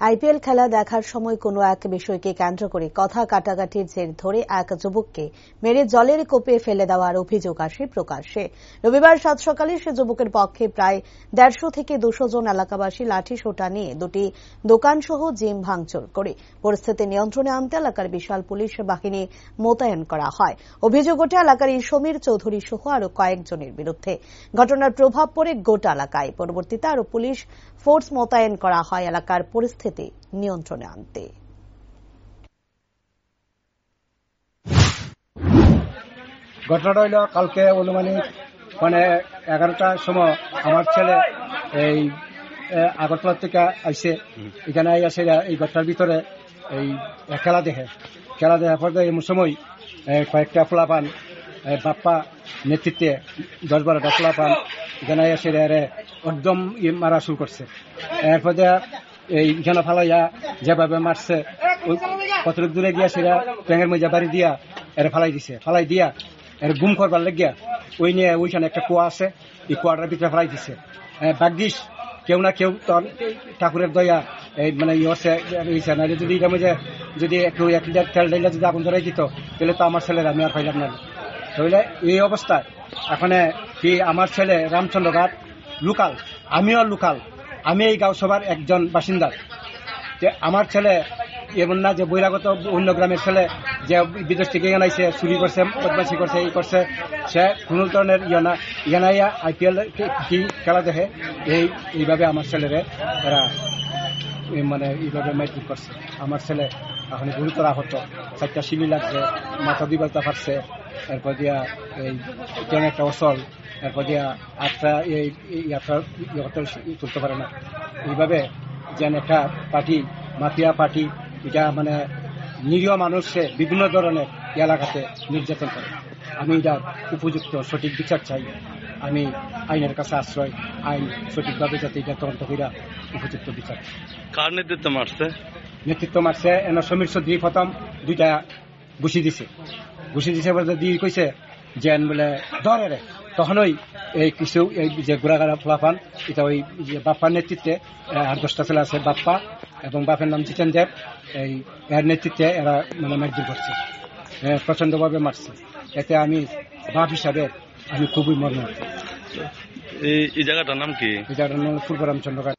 IPL খেলা দেখার সময় কোনো এক বিষয়কে কেন্দ্র করে কথা কাটাকাটির জের ধরে এক যুবককে মেরে জলের কোপে ফেলে দেওয়ার অভিযোগ আসে প্রকাশ্যে। রবিবার সাত সকালে সে যুবকের পক্ষে প্রায় 150 থেকে 200 জন এলাকাবাসী লাঠি সোঁটা নিয়ে দুটি দোকানসহ জিম ভাঙচুর করে পরিস্থিতি নিয়ন্ত্রণে আনতে এলাকার বিশাল পুলিশ বাহিনী মোতায়েন করা হয়। অভিযোগ ওঠে এলাকার সমীর চৌধুরী সহ আরো কয়েকজনের বিরুদ্ধে। ঘটনার প্রভাব পড়ে গোটা এলাকায়। পরবর্তীতে আরো পুলিশ ফোর্স মোতায়েন করা হয় এলাকার পরিস্থিতি নিয়ন্ত্রণে আনতে। ঘটনাটা হইল কালকে অনুমানিক 11টার সময় আমার ছেলে এই আগরতলা থেকে আইসে, এখানে আসে এই ঘরটার ভিতরে এই খেলা দেখার পর এই সময় কয়েকটা ফোলাপান বাপ্পা নেতৃত্বে 10-12টা ফোলাপান এখানে এসে একদম মারা শুরু করছে। এরপর এইখানে ফালাইয়া যেভাবে মারছে কতটুক দূরে গিয়া সেটা ট্যাঙের মধ্যে বাড়ি দিয়া এর ফালাই দিয়া এর গুম করবার লাগিয়া ওই নিয়ে ওইখানে একটা কুয়া আছে, এই কুয়াটার ভিতরে ফালাই দিছে। ভাগ্যিস কেউ না কেউ তোর ঠাকুরের দয়া এই যদি এটার মধ্যে যদি একটু 1 লিটার তেল ডাইলে যদি আগুন ধরাই দিত তাহলে তো আমার ছেলের আমি আর পাইলাম না। তাহলে এই অবস্থায় এখন কি আমার ছেলে রামচন্দ্র ঘাট লোকাল, আমিও লোকাল, আমি এই গাঁও সভার একজন বাসিন্দা। যে আমার ছেলে এমন না যে বহিরাগত অন্য গ্রামের ছেলে যে বিদেশ থেকে আইছে, চুরি করছে, বদমাশি করছে, এই করছে, সে কোন ধরনের ইয়ানাইয়া আইপিএল কি খেলা দেখে এইভাবে আমার ছেলেরে এরা এইভাবে মাইটুট করছে। আমার ছেলে এখন গুরুতর আহত, 4টা শিলি লাগছে, মাথা 2 বালতা ফাটছে, এরপর দিয়া এই একটা অসল, এরপর দিয়া 8টা তুলতে পারে না। এইভাবে যেন একটা পার্টি, মাফিয়া পার্টি, এটা নিরীহ মানুষে বিভিন্ন ধরনের এলাকাতে নির্যাতন করে। আমি এটা উপযুক্ত সঠিক বিচার চাই। আমি আইনের কাছে আশ্রয়, আইন সঠিকভাবে যাতে এটা তদন্ত করে উপযুক্ত বিচার। কার নেতৃত্ব মারছে? সমীর চৌধুরী প্রথম 2টা ঘুষি দিছে বলে দিয়ে কইছে যে বলে ধরে। তখনই এই কিছু এই যে গোড়াগাড়া ফলাফান এটা ওই বাপ্পার নেতৃত্বে 8-10টা ছেলে আছে, বাপ্পা এবং বাপের নাম জিতেন দেব, এই এর নেতৃত্বে এরা মারধর করছে, প্রচন্ডভাবে মারছে। এতে আমি বাপ হিসাবে আমি খুবই মর্মাহত। এই জায়গাটার নাম কি? এই জায়গাটার নাম পূর্ব রামচন্দ্র ঘাট।